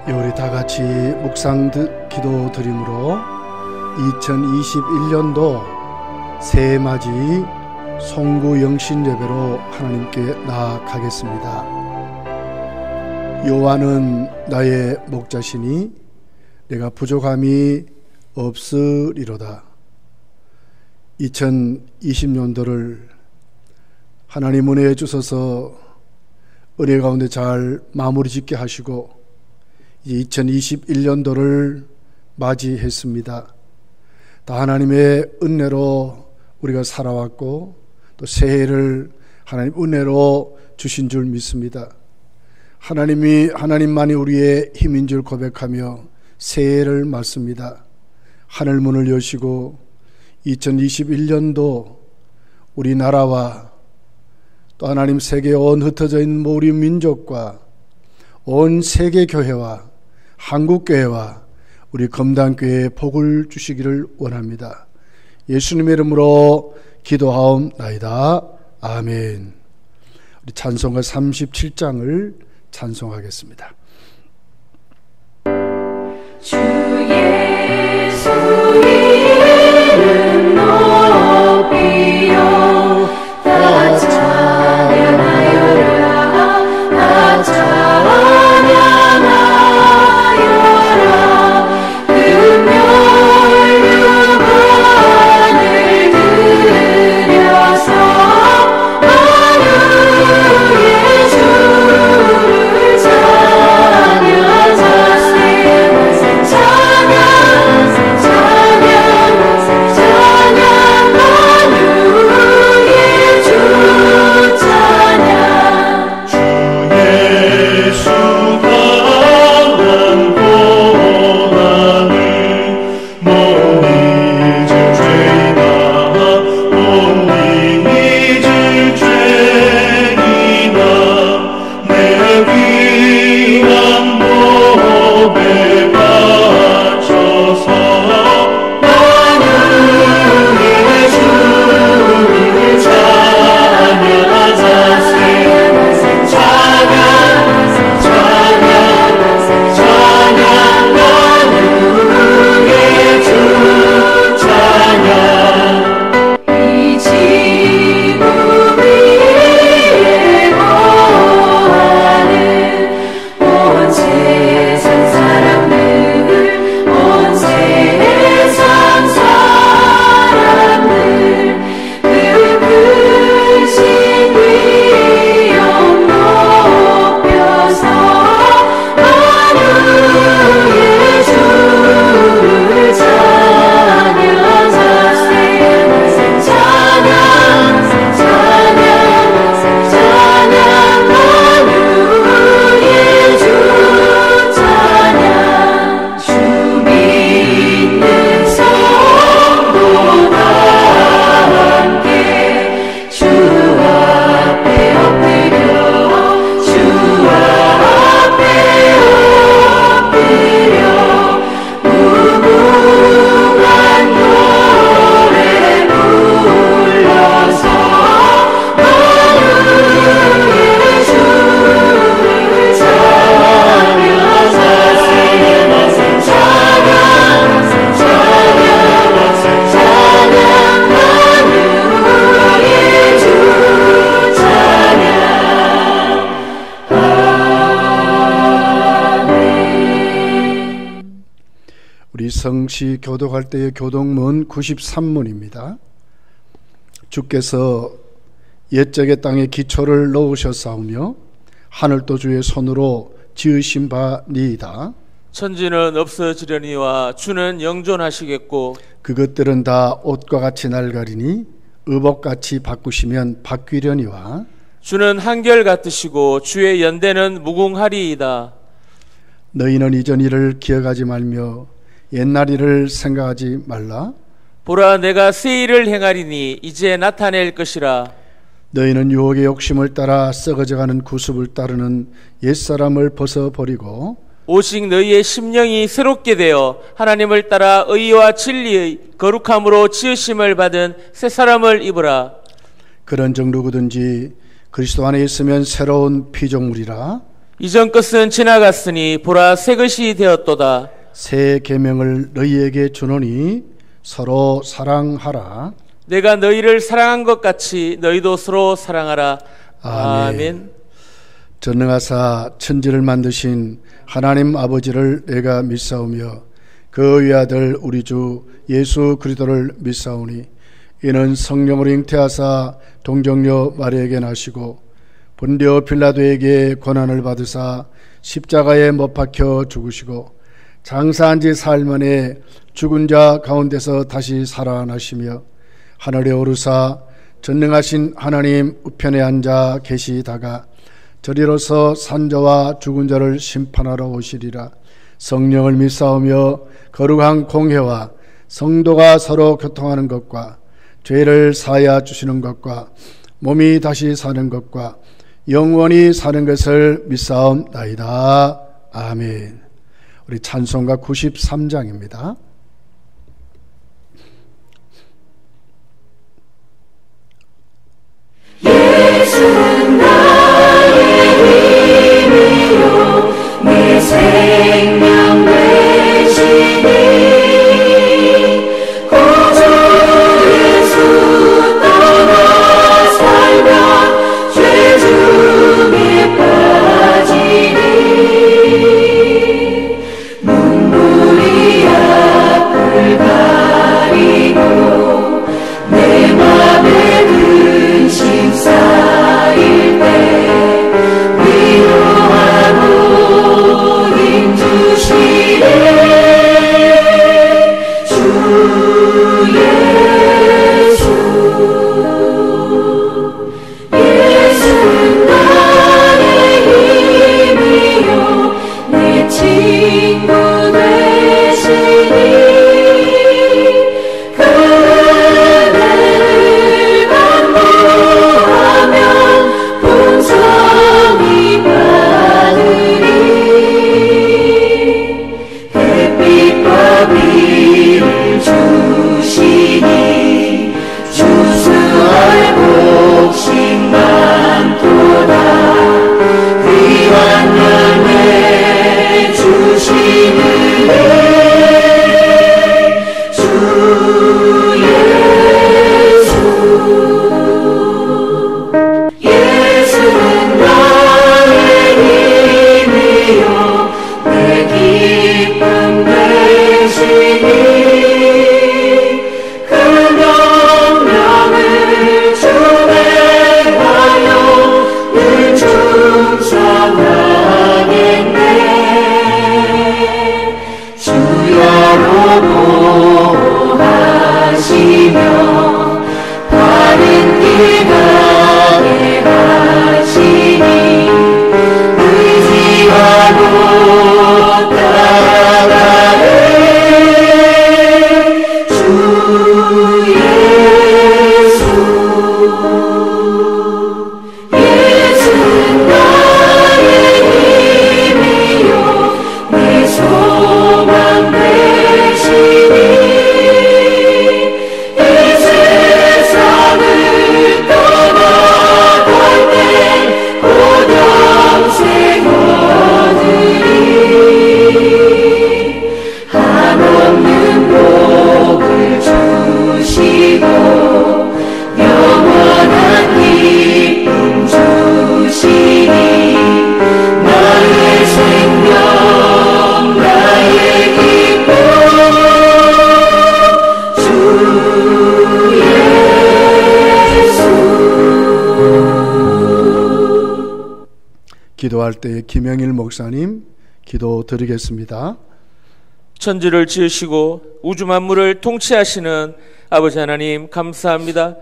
우리 다 같이 묵상 기도 드림으로 2021년도 새해맞이 송구 영신 예배로 하나님께 나아가겠습니다. 여호와는 나의 목자시니 내가 부족함이 없으리로다. 2020년도를 하나님 은혜해 주셔서 은혜 가운데 잘 마무리 짓게 하시고 2021년도를 맞이했습니다. 다 하나님의 은혜로 우리가 살아왔고 또 새해를 하나님 은혜로 주신 줄 믿습니다. 하나님만이 우리의 힘인 줄 고백하며 새해를 맞습니다. 하늘 문을 여시고 2021년도 우리나라와 또 하나님 세계에 온 흩어져 있는 우리 민족과 온 세계 교회와 한국교회와 우리 검단교회에 복을 주시기를 원합니다. 예수님의 이름으로 기도하옵나이다. 아멘. 우리 찬송가 37장을 찬송하겠습니다. 주 예수 이름 높이요 다 찬양하여라 다 찬양하여라 금멸류관을 들여서 하루의 주를 성시 교독할 때의 교독문 93문입니다. 주께서 옛적의 땅에 기초를 놓으셨사오며 하늘도 주의 손으로 지으신 바니이다. 천지는 없어지려니와 주는 영존하시겠고 그것들은 다 옷과 같이 낡으리니 의복같이 바꾸시면 바뀌려니와 주는 한결같으시고 주의 연대는 무궁하리이다. 너희는 이전 일을 기억하지 말며 옛날 일을 생각하지 말라. 보라, 내가 새 일을 행하리니 이제 나타낼 것이라. 너희는 유혹의 욕심을 따라 썩어져가는 구습을 따르는 옛사람을 벗어버리고 오직 너희의 심령이 새롭게 되어 하나님을 따라 의와 진리의 거룩함으로 지으심을 받은 새 사람을 입으라. 그런 정 누구든지 그리스도 안에 있으면 새로운 피조물이라. 이전 것은 지나갔으니 보라 새 것이 되었도다. 새 계명을 너희에게 주노니 서로 사랑하라. 내가 너희를 사랑한 것 같이 너희도 서로 사랑하라. 아멘. 아멘. 전능하사 천지를 만드신 하나님 아버지를 내가 믿사오며 그 외아들 우리 주 예수 그리스도를 믿사오니 이는 성령으로 잉태하사 동정녀 마리아에게 나시고 본디오 빌라도에게 고난을 받으사 십자가에 못 박혀 죽으시고 장사한 지 사흘 만에 죽은 자 가운데서 다시 살아나시며 하늘에 오르사 전능하신 하나님 우편에 앉아 계시다가 저리로서 산자와 죽은 자를 심판하러 오시리라. 성령을 믿사오며 거룩한 공회와 성도가 서로 교통하는 것과 죄를 사하여 주시는 것과 몸이 다시 사는 것과 영원히 사는 것을 믿사옵나이다. 아멘. 우리 찬송가 93장입니다. 예수는 나의 힘이요 내 생명 되시니 구주 예수 따라 살면 죄 중에 빠지니 눈물이 앞을 가리고 내 맘에 근심 쌓일 때 위로하고 힘주시네 주 예수. 예수는 나의 힘이요 내 친구 되시니 그 은혜를 간구하면 풍성히 받으리. 햇빛과 비를 주시니 주수할 복식 많도다. 귀한 열매 주시는 주 예수. 예수는 나의 힘이요 내 기쁨 되시니 그 명령을 준행하여 늘 충성하겠네. 주야로 보호하시며 바른 길 가게 하시니 의지하고 따라가네 주 예수. 예수는 나의 힘이요 내 소망 되시니 이 세상을 떠나갈 때 고영생 얻으리. 한없는 복을 주시고 영원한 기쁨 주시니 나의 생명 나의 기쁨 주 예수. 기도할 때 김영일 목사님 기도 드리겠습니다. 천지를 지으시고 우주 만물을 통치하시는 아버지 하나님 감사합니다.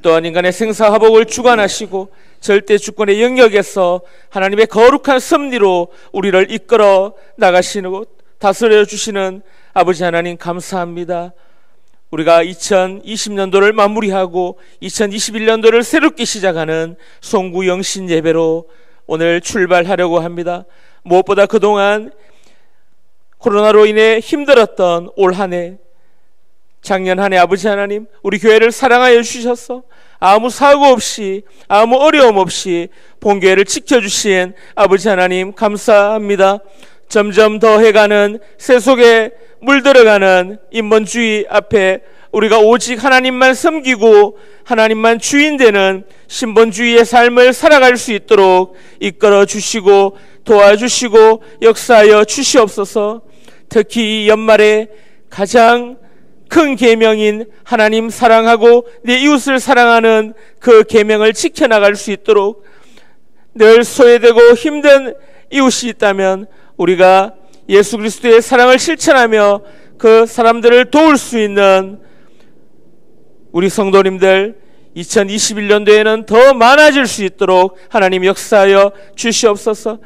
또한 인간의 생사화복을 주관하시고 절대 주권의 영역에서 하나님의 거룩한 섭리로 우리를 이끌어 나가시고 다스려 주시는 아버지 하나님 감사합니다. 우리가 2020년도를 마무리하고 2021년도를 새롭게 시작하는 송구 영신 예배로 오늘 출발하려고 합니다. 무엇보다 그동안 코로나로 인해 힘들었던 올 한 해 작년 한 해 아버지 하나님, 우리 교회를 사랑하여 주셔서 아무 사고 없이, 아무 어려움 없이 본교회를 지켜주신 아버지 하나님 감사합니다. 점점 더해가는 세속에 물들어가는 인본주의 앞에 우리가 오직 하나님만 섬기고 하나님만 주인 되는 신본주의의 삶을 살아갈 수 있도록 이끌어 주시고 도와주시고 역사하여 주시옵소서. 특히 이 연말에 가장 큰 계명인 하나님 사랑하고 내 이웃을 사랑하는 그 계명을 지켜나갈 수 있도록, 늘 소외되고 힘든 이웃이 있다면 우리가 예수 그리스도의 사랑을 실천하며 그 사람들을 도울 수 있는 우리 성도님들 2021년도에는 더 많아질 수 있도록 하나님 역사하여 주시옵소서.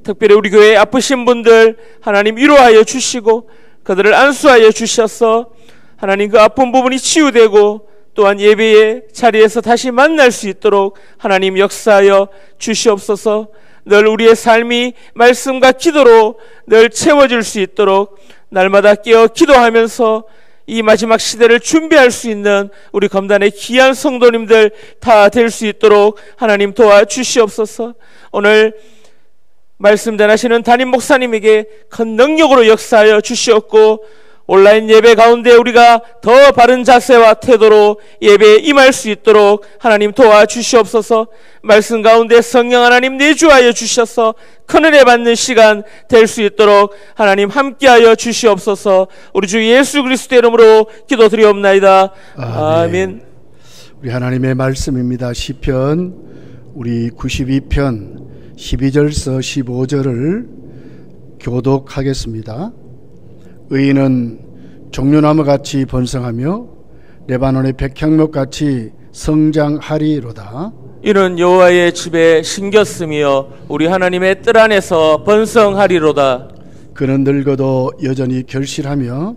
특별히 우리 교회에 아프신 분들 하나님 위로하여 주시고 그들을 안수하여 주셔서 하나님 그 아픈 부분이 치유되고 또한 예배의 자리에서 다시 만날 수 있도록 하나님 역사하여 주시옵소서. 늘 우리의 삶이 말씀과 기도로 늘 채워질 수 있도록 날마다 깨어 기도하면서 이 마지막 시대를 준비할 수 있는 우리 검단의 귀한 성도님들 다 될 수 있도록 하나님 도와주시옵소서. 오늘 말씀 전하시는 담임 목사님에게 큰 능력으로 역사하여 주시옵고 온라인 예배 가운데 우리가 더 바른 자세와 태도로 예배에 임할 수 있도록 하나님 도와주시옵소서. 말씀 가운데 성령 하나님 내주하여 주셔서 큰은혜 받는 시간 될 수 있도록 하나님 함께하여 주시옵소서. 우리 주 예수 그리스도의 이름으로 기도드리옵나이다. 아멘. 우리 하나님의 말씀입니다. 시편 우리 92편 12절서 15절을 교독하겠습니다. 의인은 종려나무같이 번성하며 레바논의 백향목같이 성장하리로다. 이는 여호와의 집에 심겼으며 우리 하나님의 뜰 안에서 번성하리로다. 그는 늙어도 여전히 결실하며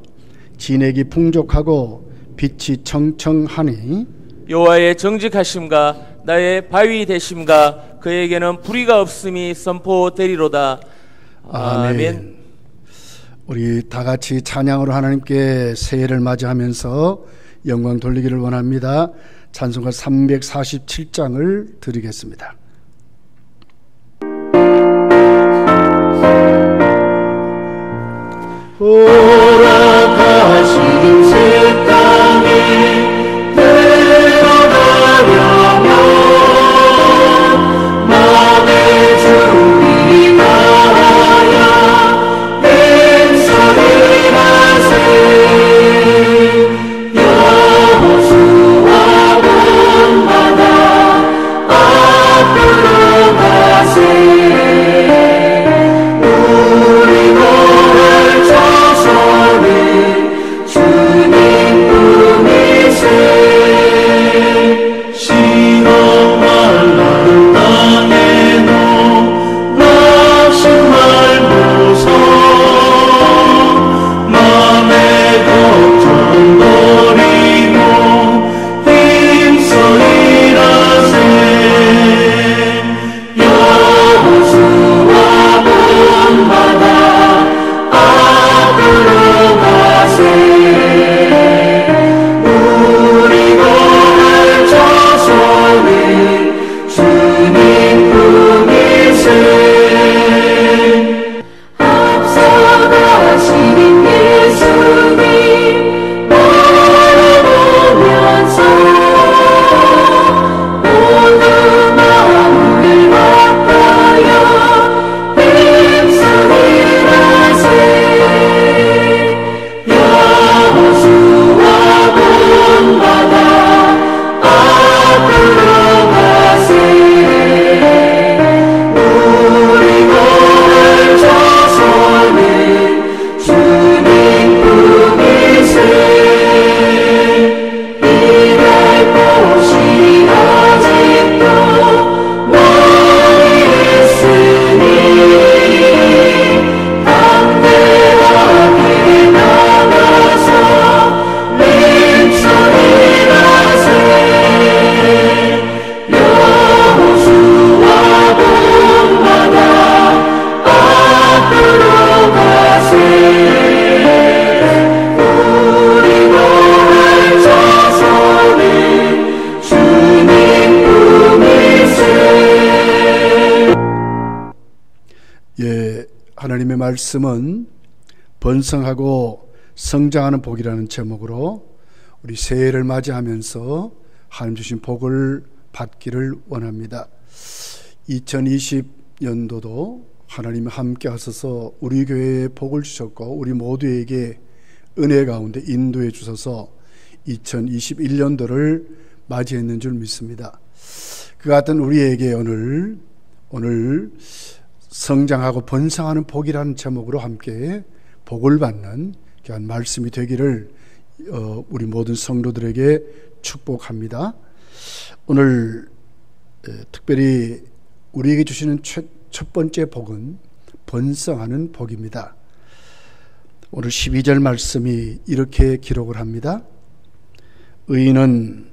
진액이 풍족하고 빛이 청청하니 여호와의 정직하심과 나의 바위 되심과 그에게는 불의가 없음이 선포되리로다. 아멘. 우리 다 같이 찬양으로 하나님께 새해를 맞이하면서 영광 돌리기를 원합니다. 찬송가 347장을 드리겠습니다. 돌아가신 새 땅에 들어가려면 마음의 준비 다하여 맹세를 하세. 여호수아 본받아 앞으로 가세. 우리 몸을 쳐서 하나님의 말씀은 번성하고 성장하는 복이라는 제목으로 우리 새해를 맞이하면서 하나님 주신 복을 받기를 원합니다. 2020년도도 하나님이 함께 하셔서 우리 교회에 복을 주셨고 우리 모두에게 은혜 가운데 인도해 주셔서 2021년도를 맞이했는 줄 믿습니다. 그 같은 우리에게 오늘 성장하고 번성하는 복이라는 제목으로 함께 복을 받는 귀한 말씀이 되기를 우리 모든 성도들에게 축복합니다. 오늘 특별히 우리에게 주시는 첫 번째 복은 번성하는 복입니다. 오늘 12절 말씀이 이렇게 기록을 합니다. 의인은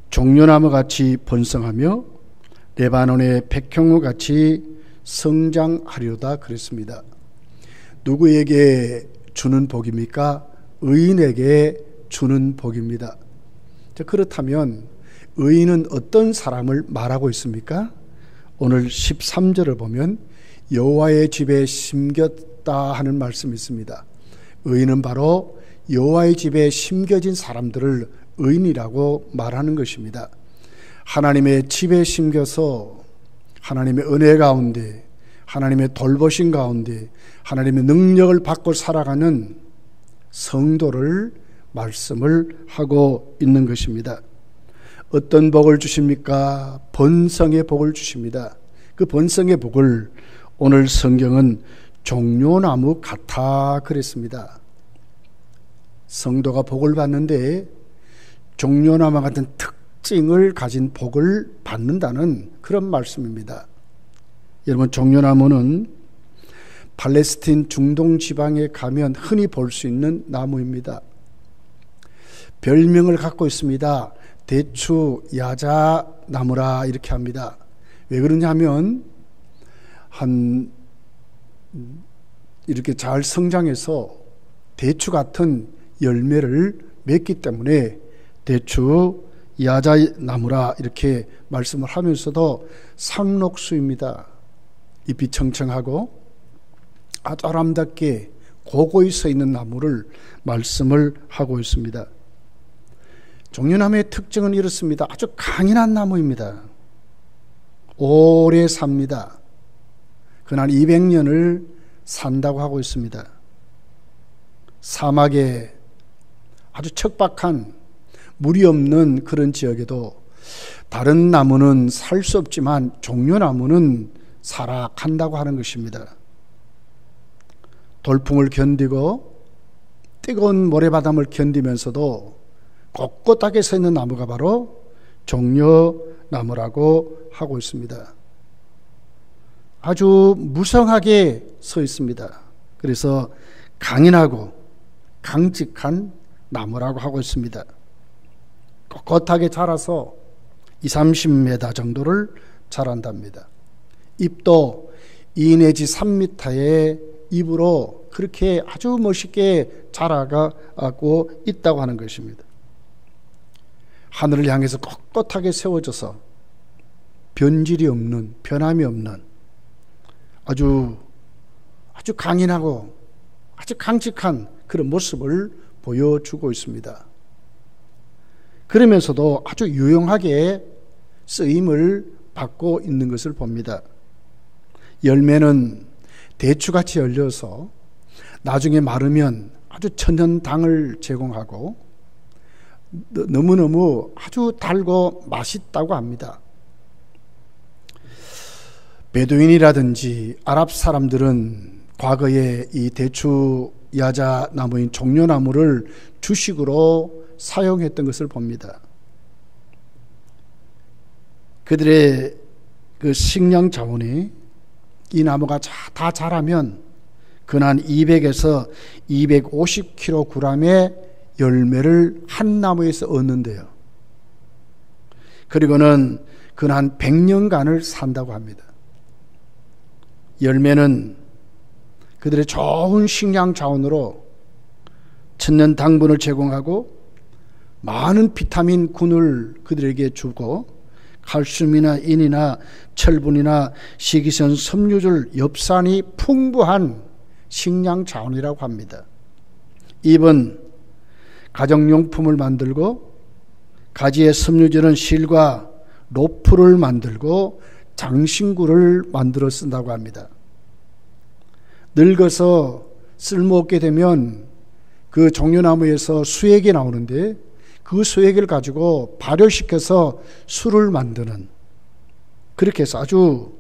종려나무같이 번성하며 레바논의 백향목같이 성장하리로다 그랬습니다. 누구에게 주는 복입니까? 의인에게 주는 복입니다. 그렇다면 의인은 어떤 사람을 말하고 있습니까? 오늘 13절을 보면 여호와의 집에 심겼다 하는 말씀이 있습니다. 의인은 바로 여호와의 집에 심겨진 사람들을 의인이라고 말하는 것입니다. 하나님의 집에 심겨서 하나님의 은혜 가운데, 하나님의 돌보심 가운데 하나님의 능력을 받고 살아가는 성도를 말씀을 하고 있는 것입니다. 어떤 복을 주십니까? 번성의 복을 주십니다. 그 번성의 복을 오늘 성경은 종려나무 같아 그랬습니다. 성도가 복을 받는데 종려나무 같은 특징을 가진 복을 받는다는 그런 말씀입니다. 여러분, 종려나무는 팔레스틴 중동 지방에 가면 흔히 볼 수 있는 나무입니다. 별명을 갖고 있습니다. 대추 야자 나무라 이렇게 합니다. 왜 그러냐 하면 이렇게 잘 성장해서 대추 같은 열매를 맺기 때문에 대추 야자 나무라 이렇게 말씀을 하면서도 상록수입니다. 잎이 청청하고 아주 아름답게 고고히 서 있는 나무를 말씀을 하고 있습니다. 종려나무의 특징은 이렇습니다. 아주 강인한 나무입니다. 오래 삽니다. 그날 200년을 산다고 하고 있습니다. 사막에 아주 척박한 물이 없는 그런 지역에도 다른 나무는 살 수 없지만 종려나무는 살아간다고 하는 것입니다. 돌풍을 견디고 뜨거운 모래바람을 견디면서도 꼿꼿하게 서 있는 나무가 바로 종려나무라고 하고 있습니다. 아주 무성하게 서 있습니다. 그래서 강인하고 강직한 나무라고 하고 있습니다. 꼿꼿하게 자라서 20-30m 정도를 자란답니다. 잎도 2 내지 3m의 잎으로 그렇게 아주 멋있게 자라가고 있다고 하는 것입니다. 하늘을 향해서 꼿꼿하게 세워져서 변질이 없는, 변함이 없는 아주 강인하고 아주 강직한 그런 모습을 보여주고 있습니다. 그러면서도 아주 유용하게 쓰임을 받고 있는 것을 봅니다. 열매는 대추같이 열려서 나중에 마르면 아주 천연당을 제공하고 너무너무 아주 달고 맛있다고 합니다. 베두인이라든지 아랍 사람들은 과거에 이 대추 야자 나무인 종려나무를 주식으로 사용했던 것을 봅니다. 그들의 그 식량 자원이 이 나무가 다 자라면 근한 200에서 250kg의 열매를 한 나무에서 얻는데요. 그리고는 근한 100년간을 산다고 합니다. 열매는 그들의 좋은 식량 자원으로 천년 당분을 제공하고 많은 비타민 균을 그들에게 주고 칼슘이나 인이나 철분이나 식이섬유질 엽산이 풍부한 식량 자원이라고 합니다. 잎은 가정용품을 만들고 가지에 섬유지는 실과 로프를 만들고 장신구를 만들어 쓴다고 합니다. 늙어서 쓸모없게 되면 그 종려나무에서 수액이 나오는데 그 수액을 가지고 발효시켜서 술을 만드는, 그렇게 해서 아주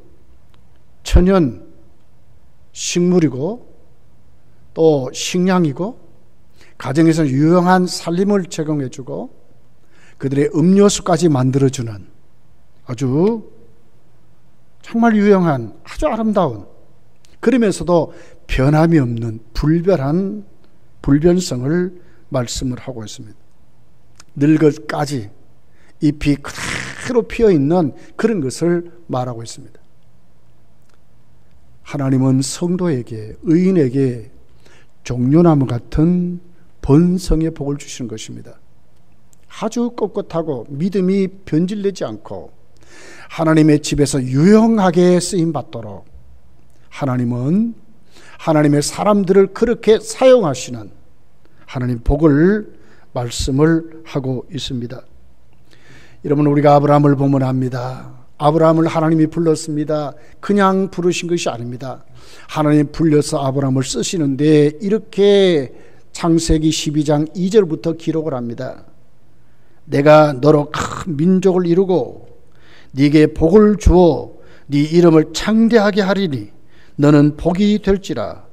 천연 식물이고 또 식량이고 가정에서 유용한 살림을 제공해주고 그들의 음료수까지 만들어주는 아주 정말 유용한 아주 아름다운, 그러면서도 변함이 없는 불변성을 말씀을 하고 있습니다. 늙어까지 잎이 그대로 피어있는 그런 것을 말하고 있습니다. 하나님은 성도에게, 의인에게 종려나무 같은 번성의 복을 주시는 것입니다. 아주 꼿꼿하고 믿음이 변질되지 않고 하나님의 집에서 유용하게 쓰임받도록 하나님은 하나님의 사람들을 그렇게 사용하시는 하나님 복을 말씀을 하고 있습니다. 여러분, 우리가 아브라함을 보면 압니다. 아브라함을 하나님이 불렀습니다. 그냥 부르신 것이 아닙니다. 하나님 불려서 아브라함을 쓰시는데 이렇게 창세기 12장 2절부터 기록을 합니다. 내가 너로 큰 민족을 이루고 네게 복을 주어 네 이름을 창대하게 하리니 너는 복이 될지라.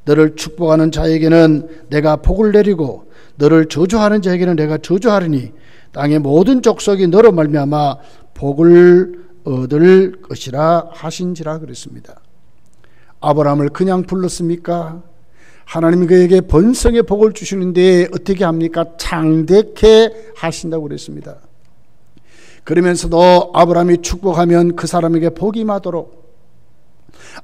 너를 축복하는 자에게는 내가 복을 내리고 너를 저주하는 자에게는 내가 저주하리니 땅의 모든 족속이 너로 말미암아 복을 얻을 것이라 하신지라 그랬습니다. 아브라함을 그냥 불렀습니까? 하나님이 그에게 번성의 복을 주시는데 어떻게 합니까? 창대케 하신다고 그랬습니다. 그러면서도 아브라함이 축복하면 그 사람에게 복이 임하도록,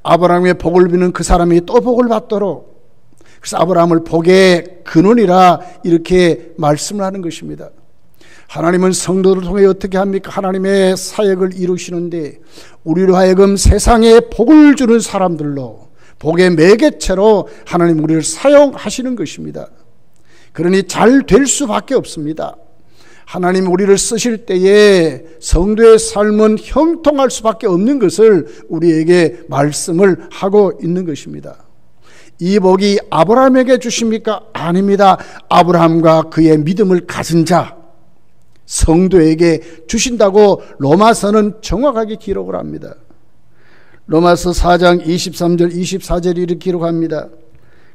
아브라함의 복을 비는 그 사람이 또 복을 받도록, 그래서 아브라함을 복의 근원이라 이렇게 말씀을 하는 것입니다. 하나님은 성도를 통해 어떻게 합니까? 하나님의 사역을 이루시는데 우리로 하여금 세상에 복을 주는 사람들로, 복의 매개체로 하나님 우리를 사용하시는 것입니다. 그러니 잘 될 수밖에 없습니다. 하나님 우리를 쓰실 때에 성도의 삶은 형통할 수밖에 없는 것을 우리에게 말씀을 하고 있는 것입니다. 이 복이 아브라함에게 주십니까? 아닙니다. 아브라함과 그의 믿음을 가진 자, 성도에게 주신다고 로마서는 정확하게 기록을 합니다. 로마서 4장 23절 24절이 이렇게 기록합니다.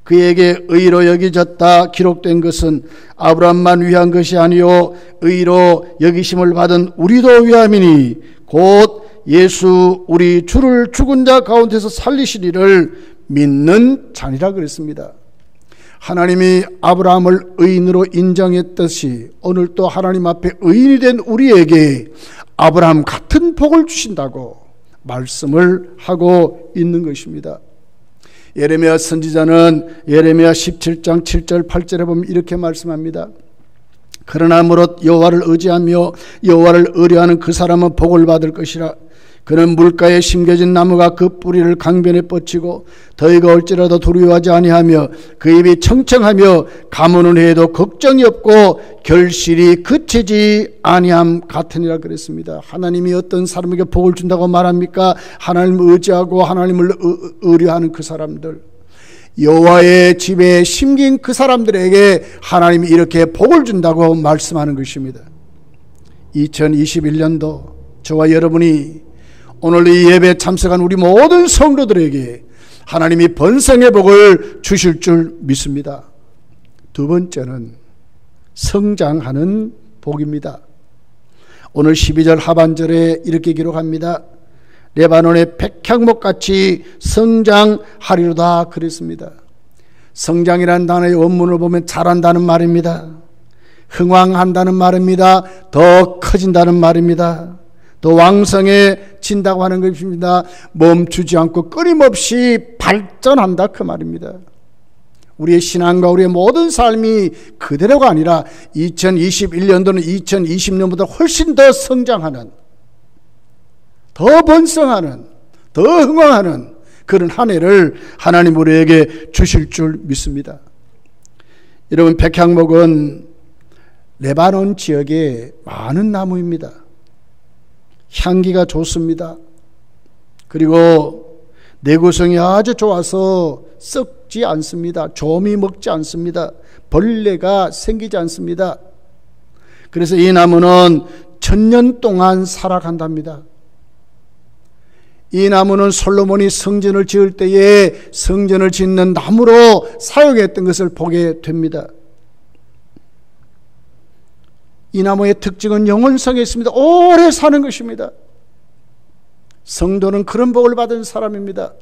그에게 의로 여겨졌다 기록된 것은 아브라함만 위한 것이 아니요 의로 여기심을 받은 우리도 위함이니 곧 예수 우리 주를 죽은 자 가운데서 살리신 이를 믿는 자니라 그랬습니다. 하나님이 아브라함을 의인으로 인정했듯이 오늘 또 하나님 앞에 의인이 된 우리에게 아브라함 같은 복을 주신다고 말씀을 하고 있는 것입니다. 예레미야 선지자는 예레미야 17장 7절 8절에 보면 이렇게 말씀합니다. 그러나 무릇 여호와를 의지하며 여호와를 의뢰하는 그 사람은 복을 받을 것이라. 그는 물가에 심겨진 나무가 그 뿌리를 강변에 뻗치고 더위가 올지라도 두려워하지 아니하며 그 입이 청청하며 가무는 해도 걱정이 없고 결실이 그치지 아니함 같으니라 그랬습니다. 하나님이 어떤 사람에게 복을 준다고 말합니까? 하나님을 의지하고 하나님을 의뢰하는 그 사람들, 여호와의 집에 심긴 그 사람들에게 하나님이 이렇게 복을 준다고 말씀하는 것입니다. 2021년도 저와 여러분이 오늘 이 예배에 참석한 우리 모든 성도들에게 하나님이 번성의 복을 주실 줄 믿습니다. 두 번째는 성장하는 복입니다. 오늘 12절 하반절에 이렇게 기록합니다. 레바논의 백향목같이 성장하리로다 그랬습니다. 성장이라는 단어의 원문을 보면 자란다는 말입니다. 흥왕한다는 말입니다. 더 커진다는 말입니다. 더 왕성해진다고 하는 것입니다. 멈추지 않고 끊임없이 발전한다 그 말입니다. 우리의 신앙과 우리의 모든 삶이 그대로가 아니라 2021년도는 2020년보다 훨씬 더 성장하는, 더 번성하는, 더 흥왕하는 그런 한 해를 하나님 우리에게 주실 줄 믿습니다. 여러분, 백향목은 레바논 지역에 많은 나무입니다. 향기가 좋습니다. 그리고 내구성이 아주 좋아서 썩지 않습니다. 좀이 먹지 않습니다. 벌레가 생기지 않습니다. 그래서 이 나무는 1000년 동안 살아간답니다. 이 나무는 솔로몬이 성전을 지을 때에 성전을 짓는 나무로 사용했던 것을 보게 됩니다. 이 나무의 특징은 영원성에 있습니다. 오래 사는 것입니다. 성도는 그런 복을 받은 사람입니다.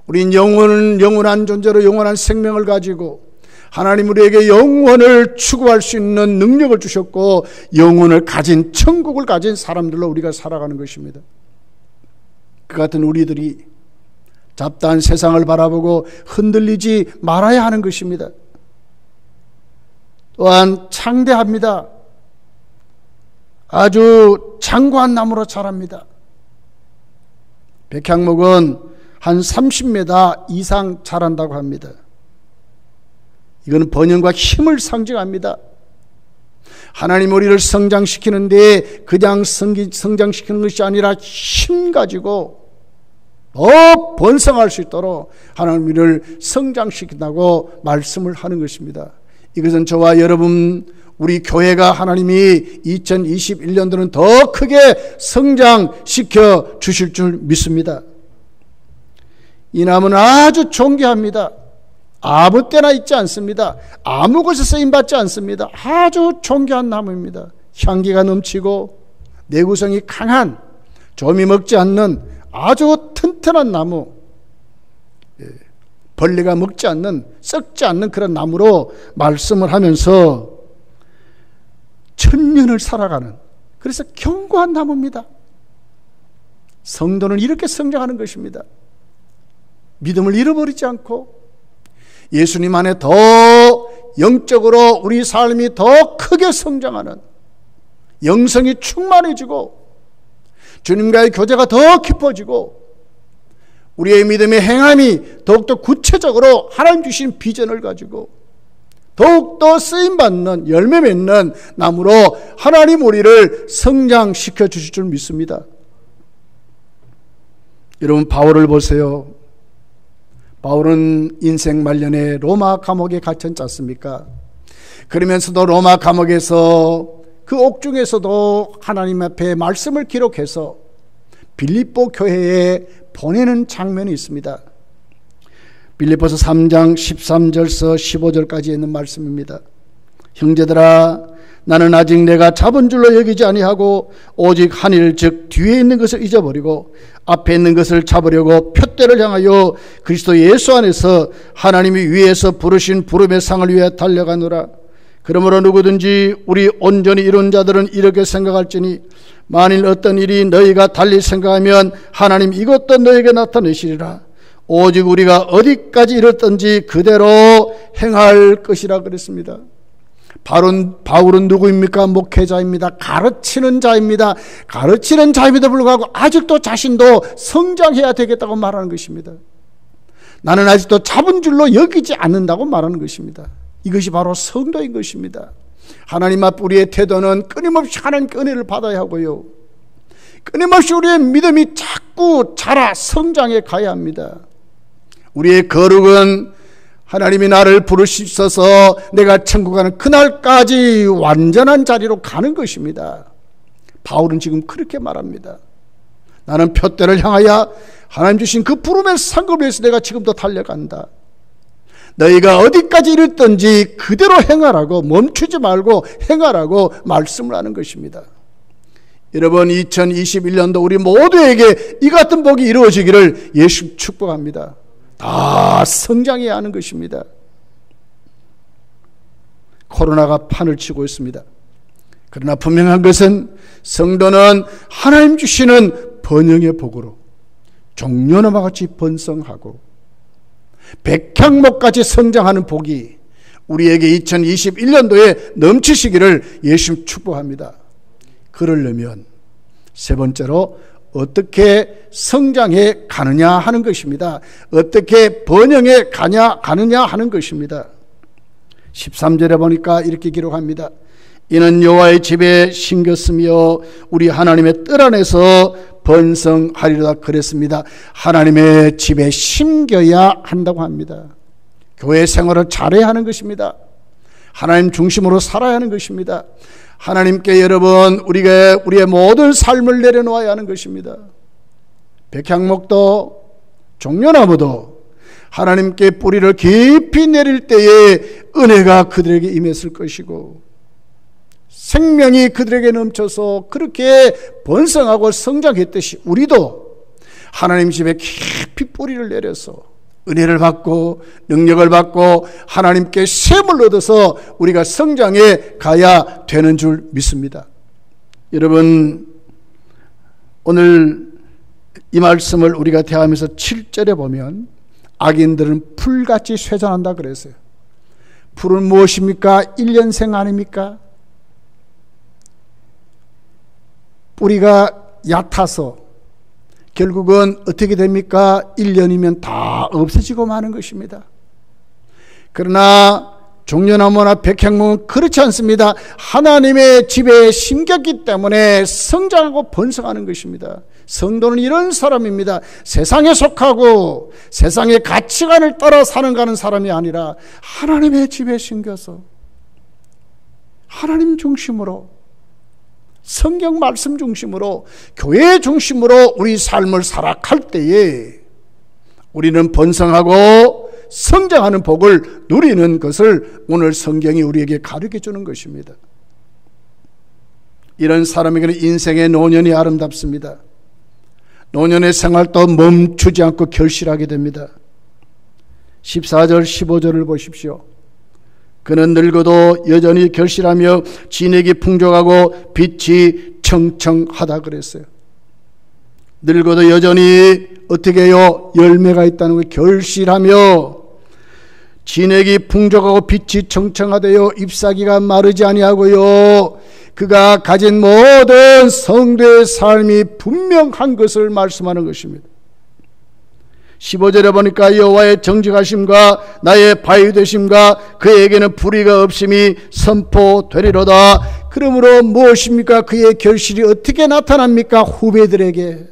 우린 영원한 존재로 영원한 생명을 가지고 하나님 우리에게 영원을 추구할 수 있는 능력을 주셨고 영혼을 가진 천국을 가진 사람들로 우리가 살아가는 것입니다. 그 같은 우리들이 잡다한 세상을 바라보고 흔들리지 말아야 하는 것입니다. 또한 창대합니다. 아주 장구한 나무로 자랍니다. 백향목은 한 30m 이상 자란다고 합니다. 이거는 번영과 힘을 상징합니다. 하나님 우리를 성장시키는데 그냥 성장시키는 것이 아니라 힘 가지고 더 번성할 수 있도록 하나님 우리를 성장시킨다고 말씀을 하는 것입니다. 이것은 저와 여러분 우리 교회가 하나님이 2021년도는 더 크게 성장시켜 주실 줄 믿습니다. 이 나무는 아주 존귀합니다. 아무 때나 있지 않습니다. 아무 곳에 쓰임받지 않습니다. 아주 존귀한 나무입니다. 향기가 넘치고 내구성이 강한, 좀이 먹지 않는 아주 튼튼한 나무, 벌레가 먹지 않는, 썩지 않는 그런 나무로 말씀을 하면서 1000년을 살아가는, 그래서 견고한 나무입니다. 성도는 이렇게 성장하는 것입니다. 믿음을 잃어버리지 않고 예수님 안에 더 영적으로 우리 삶이 더 크게 성장하는, 영성이 충만해지고 주님과의 교제가 더 깊어지고 우리의 믿음의 행함이 더욱더 구체적으로 하나님 주신 비전을 가지고 더욱더 쓰임받는, 열매 맺는 나무로 하나님 우리를 성장시켜 주실 줄 믿습니다. 여러분, 바울을 보세요. 바울은 인생 말년에 로마 감옥에 갇혔지 않습니까? 그러면서도 로마 감옥에서 그 옥중에서도 하나님 앞에 말씀을 기록해서 빌립보 교회에 보내는 장면이 있습니다. 빌립보서 3장 13절서 15절까지 있는 말씀입니다. 형제들아, 나는 아직 내가 잡은 줄로 여기지 아니하고 오직 한 일, 즉 뒤에 있는 것을 잊어버리고 앞에 있는 것을 잡으려고 푯대를 향하여 그리스도 예수 안에서 하나님이 위에서 부르신 부름의 상을 위해 달려가노라. 그러므로 누구든지 우리 온전히 이룬 자들은 이렇게 생각할지니 만일 어떤 일이 너희가 달리 생각하면 하나님 이것도 너희에게 나타내시리라. 오직 우리가 어디까지 이뤘든지 그대로 행할 것이라 그랬습니다. 바울은 누구입니까? 목회자입니다. 가르치는 자입니다. 가르치는 자임에도 불구하고 아직도 자신도 성장해야 되겠다고 말하는 것입니다. 나는 아직도 잡은 줄로 여기지 않는다고 말하는 것입니다. 이것이 바로 성도인 것입니다. 하나님 앞 우리의 태도는 끊임없이 하나님께 은혜를 받아야 하고요, 끊임없이 우리의 믿음이 자꾸 자라 성장해 가야 합니다. 우리의 거룩은 하나님이 나를 부르시셔서 내가 천국 가는 그날까지 완전한 자리로 가는 것입니다. 바울은 지금 그렇게 말합니다. 나는 푯대를 향하여 하나님 주신 그 부름의 상급을 위해서 내가 지금도 달려간다. 너희가 어디까지 이랬든지 그대로 행하라고, 멈추지 말고 행하라고 말씀을 하는 것입니다. 여러분, 2021년도 우리 모두에게 이 같은 복이 이루어지기를 예수 축복합니다. 다 성장해야 하는 것입니다. 코로나가 판을 치고 있습니다. 그러나 분명한 것은 성도는 하나님 주시는 번영의 복으로 종려나무와 같이 번성하고 백향목같이 성장하는 복이 우리에게 2021년도에 넘치시기를 예수 축복합니다. 그러려면 세 번째로 어떻게 성장해 가느냐 하는 것입니다. 어떻게 번영해 가느냐 하는 것입니다. 13절에 보니까 이렇게 기록합니다. 이는 여호와의 집에 심겼으며 우리 하나님의 뜰 안에서 번성하리로다 그랬습니다. 하나님의 집에 심겨야 한다고 합니다. 교회 생활을 잘해야 하는 것입니다. 하나님 중심으로 살아야 하는 것입니다. 하나님께 여러분 우리가 우리의 모든 삶을 내려놓아야 하는 것입니다. 백향목도 종려나무도 하나님께 뿌리를 깊이 내릴 때에 은혜가 그들에게 임했을 것이고 생명이 그들에게 넘쳐서 그렇게 번성하고 성장했듯이 우리도 하나님 집에 깊이 뿌리를 내려서 은혜를 받고 능력을 받고 하나님께 셈을 얻어서 우리가 성장해 가야 되는 줄 믿습니다. 여러분 오늘 이 말씀을 우리가 대하면서 7절에 보면 악인들은 풀같이 쇠잔한다 그랬어요. 풀은 무엇입니까? 1년생 아닙니까? 뿌리가 얕아서 결국은 어떻게 됩니까? 1년이면 다 없어지고 마는 것입니다. 그러나 종려나무나 백향목은 그렇지 않습니다. 하나님의 집에 심겼기 때문에 성장하고 번성하는 것입니다. 성도는 이런 사람입니다. 세상에 속하고 세상의 가치관을 따라 살아가는 사람이 아니라 하나님의 집에 심겨서 하나님 중심으로 성경 말씀 중심으로 교회 중심으로 우리 삶을 살아갈 때에 우리는 번성하고 성장하는 복을 누리는 것을 오늘 성경이 우리에게 가르쳐 주는 것입니다. 이런 사람에게는 인생의 노년이 아름답습니다. 노년의 생활도 멈추지 않고 결실하게 됩니다. 14절 15절을 보십시오. 그는 늙어도 여전히 결실하며 진액이 풍족하고 빛이 청청하다 그랬어요. 늙어도 여전히 어떻게 해요? 열매가 있다는 거예요. 결실하며 진액이 풍족하고 빛이 청청하되요 잎사귀가 마르지 아니하고요 그가 가진 모든 성도의 삶이 분명한 것을 말씀하는 것입니다. 15절에 보니까 여호와의 정직하심과 나의 바위 되심과 그에게는 불의가 없음이 선포되리로다. 그러므로 무엇입니까? 그의 결실이 어떻게 나타납니까? 후배들에게,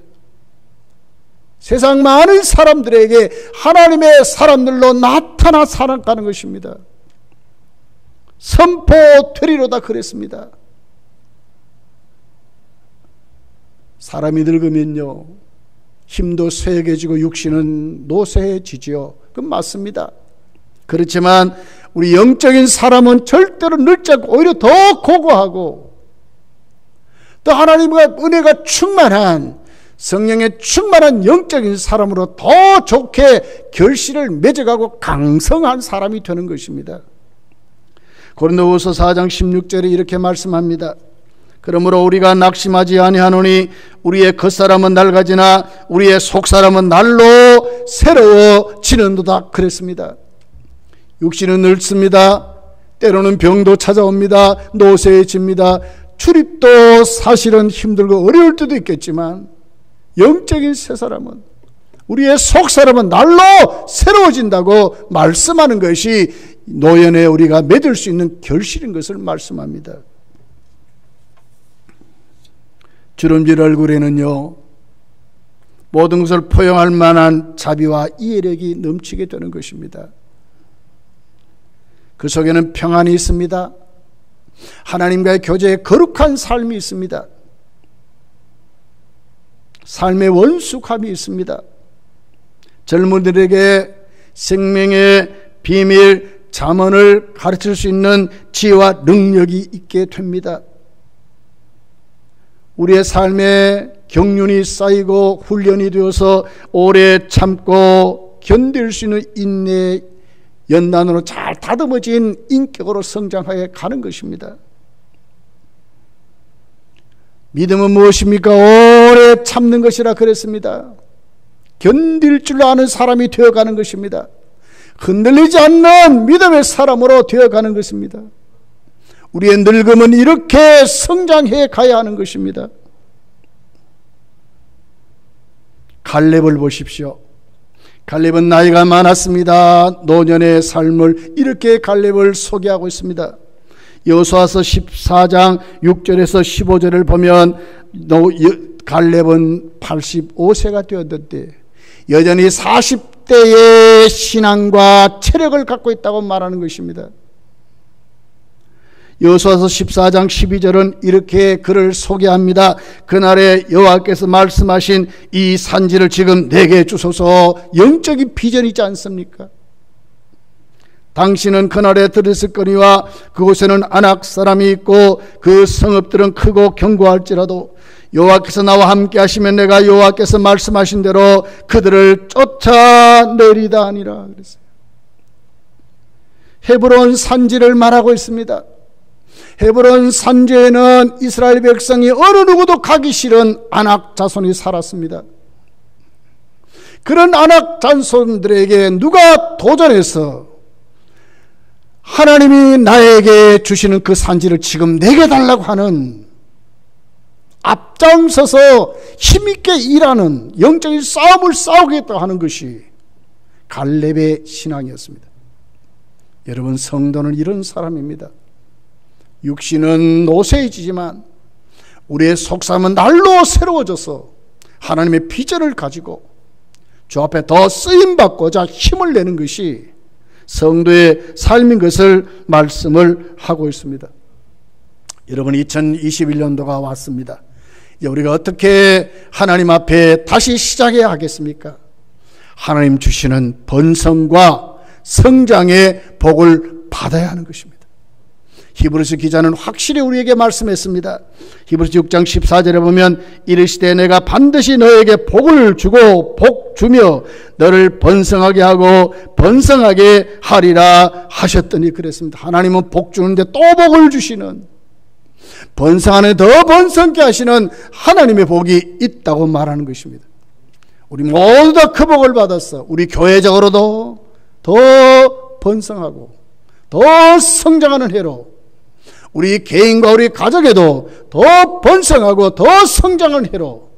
세상 많은 사람들에게 하나님의 사람들로 나타나 살아가는 것입니다. 선포되리로다 그랬습니다. 사람이 늙으면요 힘도 쇠해지고 육신은 노쇠해지지요. 그건 맞습니다. 그렇지만 우리 영적인 사람은 절대로 늙지 않고 오히려 더 고고하고 또 하나님과 은혜가 충만한 성령에 충만한 영적인 사람으로 더 좋게 결실을 맺어가고 강성한 사람이 되는 것입니다. 고린도후서 4장 16절에 이렇게 말씀합니다. 그러므로 우리가 낙심하지 아니하노니 우리의 겉사람은 낡아지나 우리의 속사람은 날로 새로워지는도다 그랬습니다. 육신은 늙습니다. 때로는 병도 찾아옵니다. 노쇠해집니다. 출입도 사실은 힘들고 어려울 때도 있겠지만 영적인 새 사람은, 우리의 속사람은 날로 새로워진다고 말씀하는 것이 노년에 우리가 맺을 수 있는 결실인 것을 말씀합니다. 주름질 얼굴에는요 모든 것을 포용할 만한 자비와 이해력이 넘치게 되는 것입니다. 그 속에는 평안이 있습니다. 하나님과의 교제에 거룩한 삶이 있습니다. 삶의 원숙함이 있습니다. 젊은이들에게 생명의 비밀 잠언을 가르칠 수 있는 지혜와 능력이 있게 됩니다. 우리의 삶에 경륜이 쌓이고 훈련이 되어서 오래 참고 견딜 수 있는 인내의 연단으로 잘 다듬어진 인격으로 성장하여 가는 것입니다. 믿음은 무엇입니까? 오래 참는 것이라 그랬습니다. 견딜 줄 아는 사람이 되어가는 것입니다. 흔들리지 않는 믿음의 사람으로 되어가는 것입니다. 우리의 늙음은 이렇게 성장해 가야 하는 것입니다. 갈렙을 보십시오. 갈렙은 나이가 많았습니다. 노년의 삶을 이렇게 갈렙을 소개하고 있습니다. 여호수아서 14장 6절에서 15절을 보면 갈렙은 85세가 되었는데 여전히 40대의 신앙과 체력을 갖고 있다고 말하는 것입니다. 여호수아서 14장 12절은 이렇게 그를 소개합니다. 그날에 여호와께서 말씀하신 이 산지를 지금 내게 주소서. 영적인 비전이 있지 않습니까? 당신은 그날에 들었을거니와 그곳에는 아낙 사람이 있고 그 성읍들은 크고 견고할지라도 여호와께서 나와 함께 하시면 내가 여호와께서 말씀하신 대로 그들을 쫓아내리다 하니라 그랬어요. 헤브론 산지를 말하고 있습니다. 헤브론 산지에는 이스라엘 백성이 어느 누구도 가기 싫은 아낙 자손이 살았습니다. 그런 아낙 자손들에게 누가 도전해서 하나님이 나에게 주시는 그 산지를 지금 내게 달라고 하는, 앞장서서 힘있게 일하는 영적인 싸움을 싸우겠다고 하는 것이 갈렙의 신앙이었습니다. 여러분, 성도는 이런 사람입니다. 육신은 노쇠해지지만 우리의 속삼은 날로 새로워져서 하나님의 비전을 가지고 주 앞에 더 쓰임받고자 힘을 내는 것이 성도의 삶인 것을 말씀을 하고 있습니다. 여러분, 2021년도가 왔습니다. 이제 우리가 어떻게 하나님 앞에 다시 시작해야 하겠습니까? 하나님 주시는 번성과 성장의 복을 받아야 하는 것입니다. 히브리서 기자는 확실히 우리에게 말씀했습니다. 히브리서 6장 14절에 보면 이르시되 내가 반드시 너에게 복을 주고 복 주며 너를 번성하게 하고 번성하게 하리라 하셨더니 그랬습니다. 하나님은 복 주는데 또 복을 주시는, 번성하는 더 번성케 하시는 하나님의 복이 있다고 말하는 것입니다. 우리 모두 다 그 복을 받았어. 우리 교회적으로도 더 번성하고 더 성장하는 해로, 우리 개인과 우리 가정에도 더 번성하고 더 성장하는 해로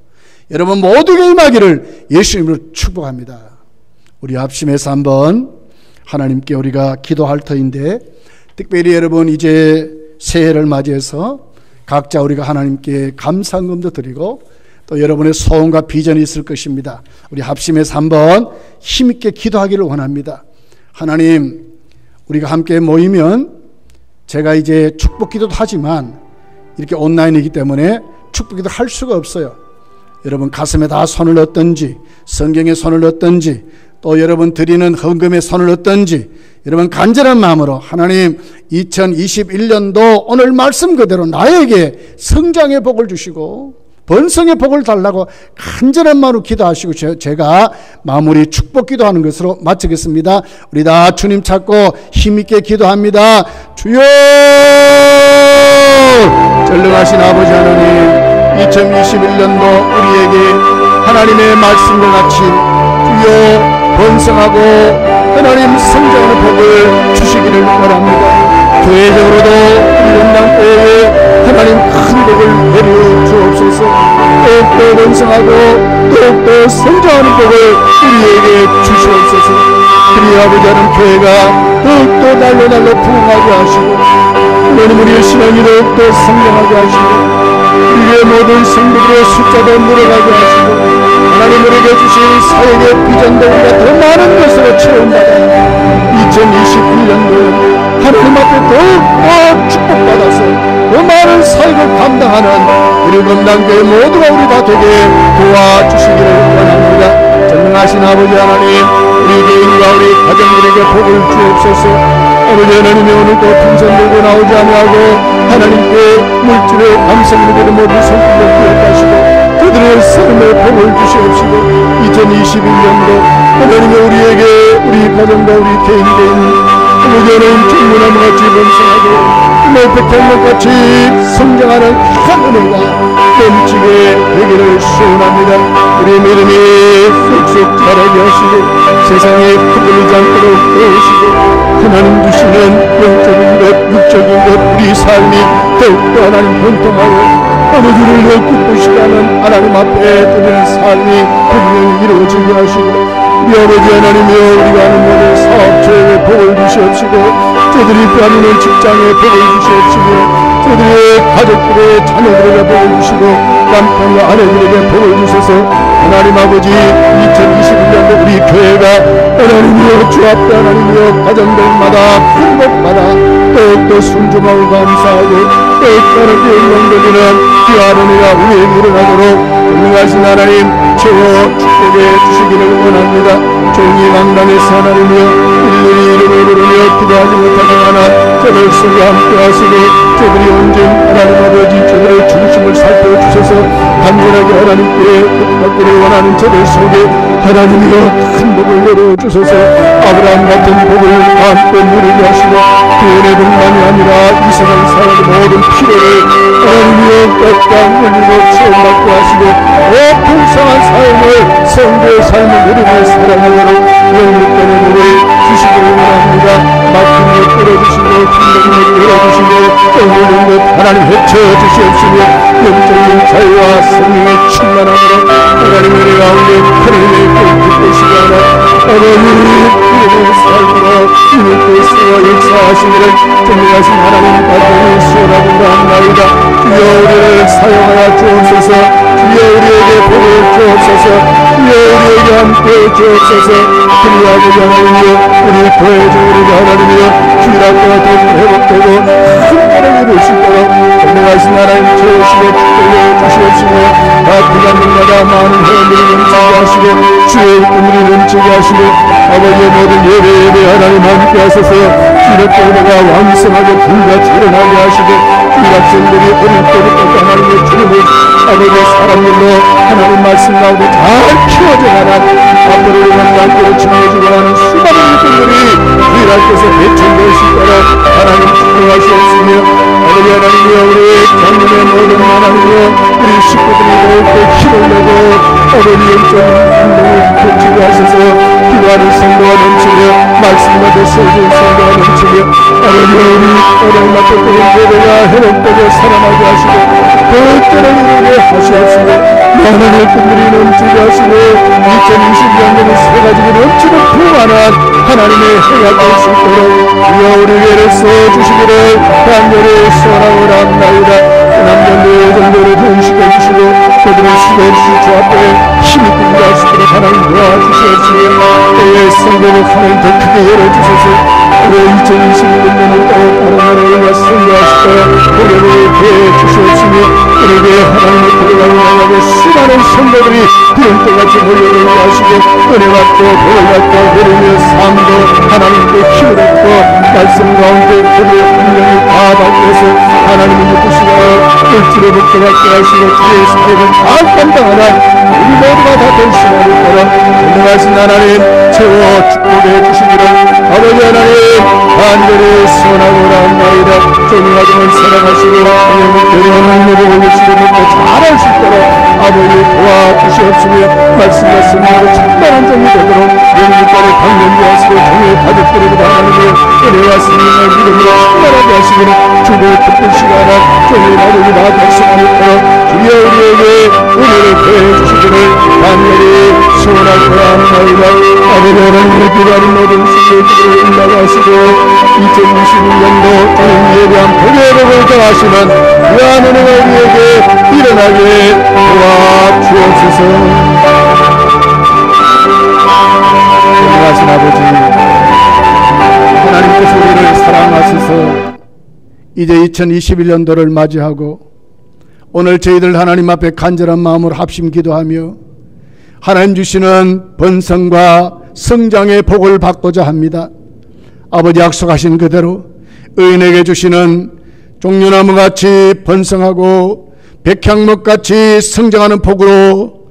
여러분 모두에게 임하기를 예수님으로 축복합니다. 우리 합심해서 한번 하나님께 우리가 기도할 터인데, 특별히 여러분 이제 새해를 맞이해서 각자 우리가 하나님께 감사금도 드리고 또 여러분의 소원과 비전이 있을 것입니다. 우리 합심해서 한번 힘있게 기도하기를 원합니다. 하나님, 우리가 함께 모이면 제가 이제 축복기도도 하지만 이렇게 온라인이기 때문에 축복기도 할 수가 없어요. 여러분 가슴에 다 손을 넣든지 성경에 손을 넣든지 또 여러분 드리는 헌금에 손을 넣든지 여러분 간절한 마음으로 하나님 2021년도 오늘 말씀 그대로 나에게 성장의 복을 주시고 번성의 복을 달라고 간절한 마음으로 기도하시고 제가 마무리 축복 기도하는 것으로 마치겠습니다. 우리 다 주님 찾고 힘있게 기도합니다. 주여, 전능하신 아버지 하나님, 2021년도 우리에게 하나님의 말씀과 같이 주여 번성하고 하나님 성장하는 복을 주시기를 원합니다. 교회적으로도 우리 연단교회에 하나님 큰 복을 내려 주옵소서. 더욱더 번성하고 더욱더 성장하는 복을 우리에게 주시옵소서. 우리 아버지 하나님 교회가 더욱더 날로 부흥하게 하시고 하나님 우리의 신앙이 더욱더 성장하게 하시고 우리의 모든 성도들의 숫자도 늘어나게 하시고 하나님 우리에게 주신 사역의 비전도 우리가 더 많은 것으로 채운다가 2021년도 하나님 앞에 더욱더 축복받아서 더 많은 사역을 감당하는 우리 건당교회 모두가 우리 다 되게 도와주시기를 원합니다. 전능하신 아버지 하나님, 우리 개인과 우리 가정들에게 복을 주옵소서. 아버지 하나님이 오늘도 풍선 들고 나오지 아니하고 하나님께 물질의 감성들을 모두 손길로 기억하시고 그들의 삶에 복을 주시옵시고 2021년도 하나님이 우리에게 우리 가정과 우리 개인에게 아버지 하나님 정문나무같이 번성하고 백향목같이 성장하는 큰 은혜가 넘치게 되기를 소원합니다. 우리 믿음이 쑥쑥 자라게 하시고 세상에 흔들리지 않도록 도우시고 하나님 주시는 영적인 것 육적인 것 우리 삶이 더욱더 하나님 번통하고 아버지를 기쁘시다는 하나님 앞에 드리는 삶이 분명히 이루어지게 하시고, 우리 아버지 하나님이여, 우리가 하는 모든 사업처에 복을 주시옵시고, 저들이 다니는 직장에 복을 주시옵시고, 저들의 가족들의 자녀들에게 복을 주시고, 남편과 아내들에게 복을 주셔서 하나님 아버지 2021년도 우리 교회가 하나님이여, 주 앞에 하나님이여, 가정들마다 큰 복받아 더욱더 순종하고 감사하고 더욱더 영광되기는 귀하노니가 우리에게 일어나도록 전능하신 하나님 채워 축복해 주시기를 원합니다. 종이 강단에서 하나님이여 일일이 이름을 부르며 기도하지 못하게 하나 저들 속에 함께 하시고, 저들이 온전 하나님 아버지 저들의 중심을 살펴주셔서 단순하게 하나님께 복받기를 원하는 저들 속에 하나님이여 큰 복을 내려주셔서 아브라함 같은 복을 마음껏 누리게 하시고, 교회의 뿐만이 아니라 이 세상 사람의 모든 필요를 하나님이여 꽉꽉 물리고 체험받게 하시고, 풍성한 삶을 성도의 삶을 누리며 살아가도록 영육간의 복을 주시기를 원합니다. 막힌 것 뚫어주시고 힘든 것 열어주시고 떠오르는 것 하나님 헤쳐주시옵시며, 영적인 자유와 성령의 충만함으로 하나님의 은혜 가운데 하나님의 기쁘시게 하나 아버지의 삶으로 이웃께서 역사하시기를 전능하신 하나님 받으니 수원하고 나옵나이다. 주여 우리를 사용하여 주옵소서. 주여 우리에게 복을 주옵소서. 주여 우리에게 함께 주옵소서. 그리하고 하나님이여 우리 교회적으로 하나님이여 주일학교가 더 회복되고 큰 나라를 이루실 거로 전능하신 하나님 채우시고 축복해 주시옵시고, 가피간들마다 많은 회원들이 넘치게 하시고 주의 일꾼들이 넘치게 하시고, 아버지의 모든 예배 하나님 함께 하소서. 주일학교가 왕성하게 불같이 일어나게 하시고, 주일학생들이 어릴 때부터 하나님의 주님을 아버지 사랑으로 하나님 말씀 가운데 잘 키워져 가라 앞으로 영광으로 지내주고 하는 수많은 일꾼들이 주일학교에서 배출될 수 있도록 하나님 축복하시옵으며, 아버지 하나님이여 우리 장년의 모든 하나님이여 우리 식구들이 더욱더 힘을 내고 아버지 영적인 운동을 펼치게 하셔서 기도하는 성도가 넘치며 말씀과 되셔진 성도가 넘치며, 아버지 우리 어려운 맡았던 예배가 회복되고 살아나게 하시고 더욱더 이루게 하시옵시고, 많은 일꾼들이 넘치게 하시고 2020년에는 세 가지가 넘치는 풍만한 하나님의 해가 될 수 있도록 주여 우리 교회를 써주시기를 간절히 소원하오라 합나이다. 남전도 여전도를 분식해 주시고 그들의 수고없이 주 앞에 힘이 든다 하시도록 하나님 도와주시옵시며, 때의 성도를 하나님 더 크게 열어주셔서 올해 2021년을 또 다른 나라에 승리하시고 고개를 대주시옵시며, 우리에게 하나님의 고개가 나가고 수많은 성도들이 구름대같이 몰려오게 하시고 은혜 받고 복을 받고 누리며 삶도 하나님께 힘을 얻고 말씀 가운데 그들의 분명히 다 받고서 하나님을 믿으시고 물질의 복도 받게 하시고 주의 사역을 다 감당하라 우리 모두가 다 될 수가 있도록 전능하신 하나님 채워 축복해 주시기를 아버지 하나님 간절히 소원하고 나옵나이다. 존경하지만 사랑하시고 하나님의 복을 주시고 믿고 잘할 수 있도록 아버지 도와주시옵시며, 말씀과 성령으로 충만한 종이 되도록 영육간에 방문케 하시고 종의 가족들에게 하나님의 은혜와 성령을 믿음으로 충만하게 하시기를 주의 기쁜 시간에 종의 나누기 다 백성을 있도록 주여 우리에게 은혜를 더해 주시기를 간절히 소원하고 나옵나이다. 아버지 하나님의 기도하는 모든 성도들을 인도하시고 2021년도 주님 예배한 복의 복을 더하시는 귀한 은혜가 우리에게 일어나게 도와주옵소서. 전능하신 아버지 하나님께서 우리를 사랑하셔서 이제 2021년도를 맞이하고 오늘 저희들 하나님 앞에 간절한 마음으로 합심 기도하며 하나님 주시는 번성과 성장의 복을 받고자 합니다. 아버지 약속하신 그대로 의인에게 주시는 종려나무같이 번성하고 백향목같이 성장하는 복으로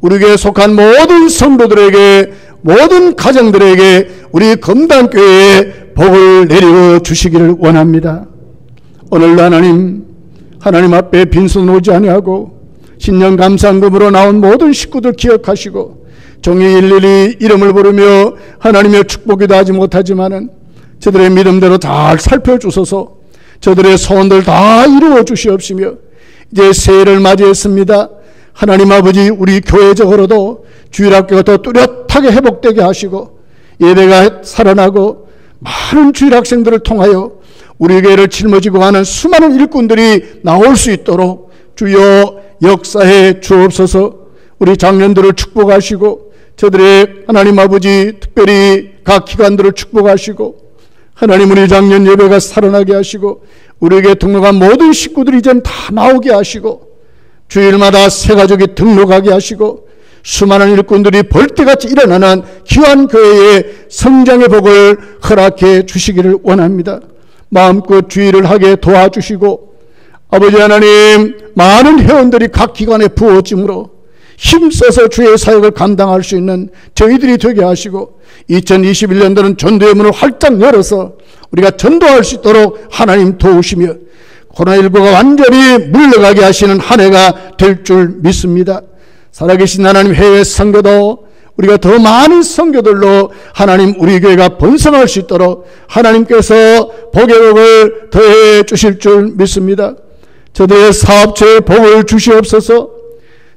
우리에게 속한 모든 성도들에게 모든 가정들에게 우리 검단교회에 복을 내려 주시기를 원합니다. 오늘도 하나님 앞에 빈손 오지 아니하고 신년 감사금으로 나온 모든 식구들 기억하시고 종이 일일이 이름을 부르며 하나님의 축복기도 하지 못하지만은 저들의 믿음대로 잘 살펴주소서 저들의 소원들 다 이루어 주시옵시며 이제 새해를 맞이했습니다. 하나님 아버지, 우리 교회적으로도 주일학교가 더 뚜렷하게 회복되게 하시고 예배가 살아나고 많은 주일학생들을 통하여 우리 교회를 짊어지고 가는 수많은 일꾼들이 나올 수 있도록 주여 역사해 주옵소서. 우리 장년들을 축복하시고 저들의 하나님 아버지 특별히 각 기관들을 축복하시고 하나님 우리 장년 예배가 살아나게 하시고 우리에게 등록한 모든 식구들이 이젠 다 나오게 하시고 주일마다 새 가족이 등록하게 하시고 수많은 일꾼들이 벌떼같이 일어나는 귀한 교회의 성장의 복을 허락해 주시기를 원합니다. 마음껏 주일을 하게 도와주시고 아버지 하나님, 많은 회원들이 각 기관에 부어짐으로 힘써서 주의 사역을 감당할 수 있는 저희들이 되게 하시고 2021년도는 전도의 문을 활짝 열어서 우리가 전도할 수 있도록 하나님 도우시며 코로나19가 완전히 물러가게 하시는 한 해가 될 줄 믿습니다. 살아계신 하나님, 해외 선교도 우리가 더 많은 선교들로 하나님 우리 교회가 번성할 수 있도록 하나님께서 복의 복을 더해 주실 줄 믿습니다. 저들의 사업체에 복을 주시옵소서.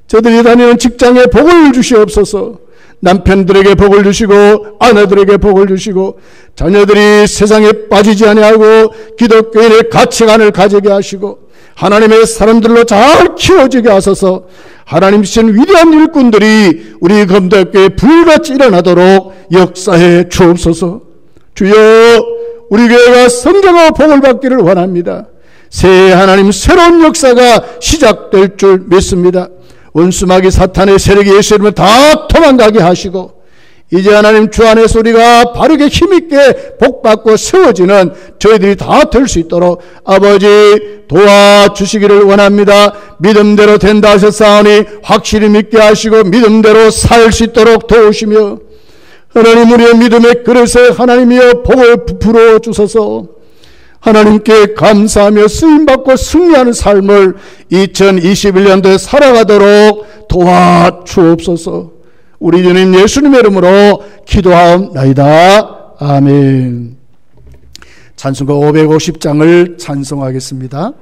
저들이 다니는 직장에 복을 주시옵소서. 남편들에게 복을 주시고 아내들에게 복을 주시고 자녀들이 세상에 빠지지 아니하고 기독교인의 가치관을 가지게 하시고 하나님의 사람들로 잘 키워지게 하소서. 하나님 주신 위대한 일꾼들이 우리 검도교회에 불같이 일어나도록 역사해 주옵소서. 주여, 우리 교회가 성장하고 복을 받기를 원합니다. 새해 하나님 새로운 역사가 시작될 줄 믿습니다. 원수마귀 사탄의 세력이 예수 이름으로 다 도망가게 하시고 이제 하나님 주 안에서 우리가 바르게 힘있게 복받고 세워지는 저희들이 다 될 수 있도록 아버지 도와주시기를 원합니다. 믿음대로 된다 하셨사오니 확실히 믿게 하시고 믿음대로 살 수 있도록 도우시며 하나님 우리의 믿음의 그릇에 하나님이여 복을 부풀어 주소서. 하나님께 감사하며 쓰임받고 승리하는 삶을 2021년도에 살아가도록 도와주옵소서. 우리 주님 예수님의 이름으로 기도하옵나이다. 아멘. 찬송가 550장을 찬송하겠습니다.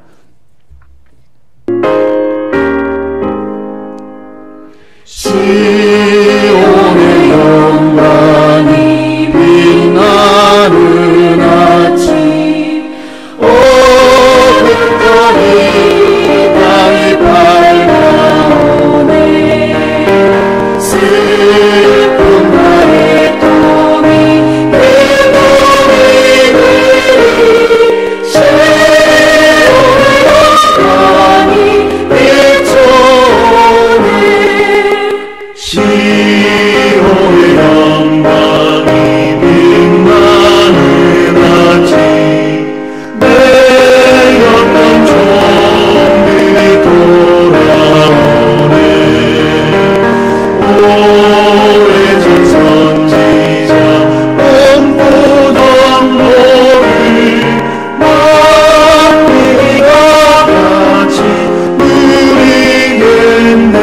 시온의 영광이 빛나는 아침 오붓거리 땅이 밝아오네 슬픈 나의 꿈이 내 노래들이 시온의 영광이 비춰오네 시온의 영광이 빛나는 아침 내 옆에 종들이 돌아오네 오래전 선지자 꿈꾸던 너를 만민이가 같이 누리겠네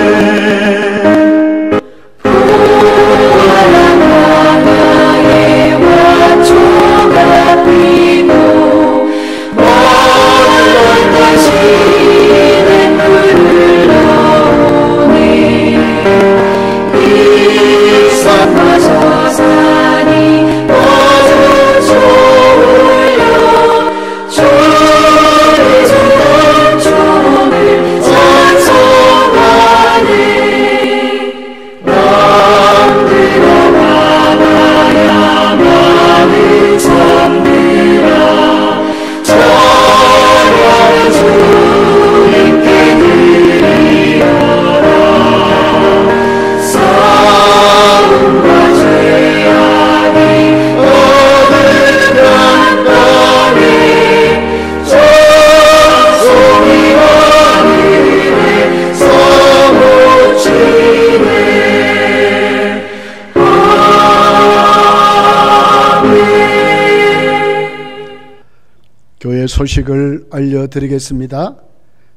소식을 알려드리겠습니다.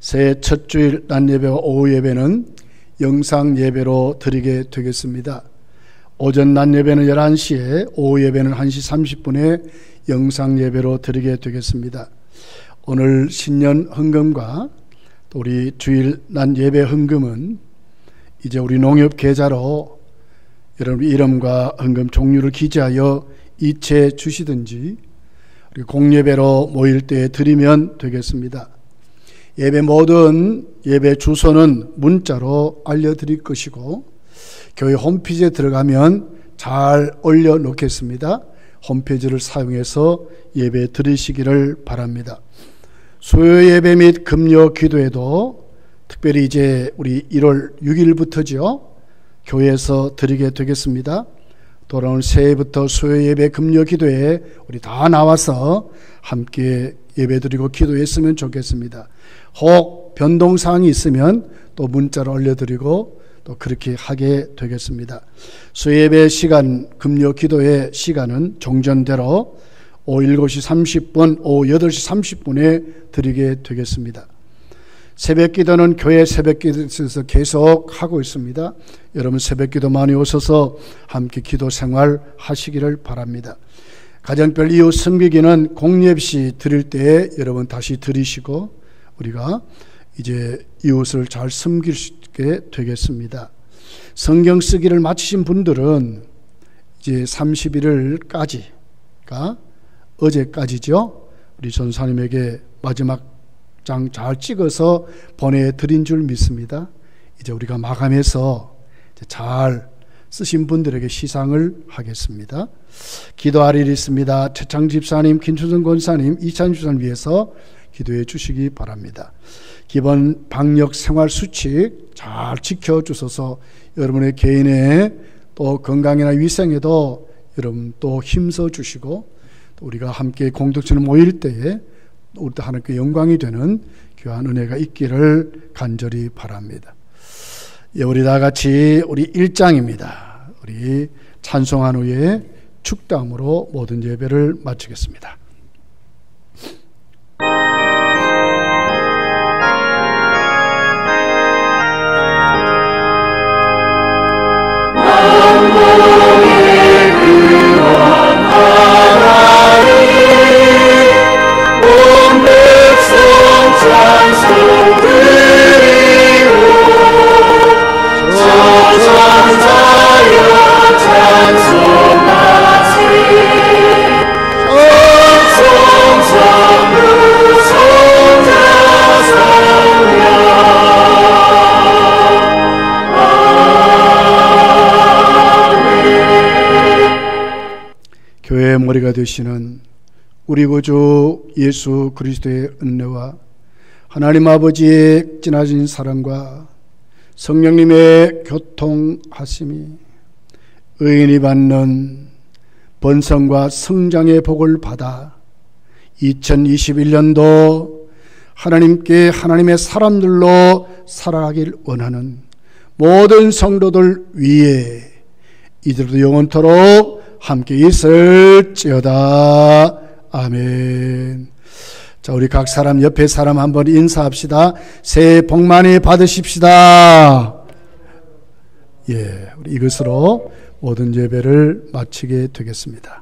새해 첫 주일 낮 예배와 오후 예배는 영상 예배로 드리게 되겠습니다. 오전 낮 예배는 11시에 오후 예배는 1시 30분에 영상 예배로 드리게 되겠습니다. 오늘 신년 헌금과 또 우리 주일 난 예배 헌금은 이제 우리 농협 계좌로 여러분 이름과 헌금 종류를 기재하여 이체 주시든지 공예배로 모일 때 드리면 되겠습니다. 예배 모든 예배 주소는 문자로 알려드릴 것이고 교회 홈페이지에 들어가면 잘 올려놓겠습니다. 홈페이지를 사용해서 예배 드리시기를 바랍니다. 수요 예배 및 금요 기도에도 특별히 이제 우리 1월 6일부터죠. 교회에서 드리게 되겠습니다. 돌아오는 새해부터 수요 예배 금요 기도에 우리 다 나와서 함께 예배 드리고 기도했으면 좋겠습니다. 혹 변동사항이 있으면 또 문자로 올려드리고 또 그렇게 하게 되겠습니다. 수요 예배 시간, 금요 기도의 시간은 종전대로 오후 7시 30분, 오후 8시 30분에 드리게 되겠습니다. 새벽 기도는 교회 새벽 기도에서 계속 하고 있습니다. 여러분 새벽 기도 많이 오셔서 함께 기도 생활 하시기를 바랍니다. 가정별 이웃 섬기기는 공예시 드릴 때 여러분 다시 드리시고 우리가 이제 이웃을 잘 섬길 수 있게 되겠습니다. 성경 쓰기를 마치신 분들은 이제 31일까지가 어제까지죠. 우리 전사님에게 마지막 장 잘 찍어서 보내드린 줄 믿습니다. 이제 우리가 마감해서 이제 잘 쓰신 분들에게 시상을 하겠습니다. 기도할 일이 있습니다. 최창 집사님, 김춘선 권사님, 이찬 집사님 위해서 기도해 주시기 바랍니다. 기본 방역 생활 수칙 잘 지켜주셔서 여러분의 개인의 또 건강이나 위생에도 여러분 또 힘써 주시고 또 우리가 함께 공동체를 모일 때에 우리도 하나님께 영광이 되는 귀한 은혜가 있기를 간절히 바랍니다. 예, 우리 다 같이 우리 1장입니다. 우리 찬송한 후에 축담으로 모든 예배를 마치겠습니다. 교회의 머리가 되시는 우리 구주 예수 그리스도의 은혜와 하나님 아버지의 지나친 사랑과 성령님의 교통하심이 의인이 받는 번성과 성장의 복을 받아 2021년도 하나님께 하나님의 사람들로 살아가길 원하는 모든 성도들 위에 이들도 영원토록 함께 있을지어다. 아멘. 자, 우리 각 사람 옆에 사람 한번 인사합시다. 새해 복 많이 받으십시다. 예, 우리 이것으로 모든 예배를 마치게 되겠습니다.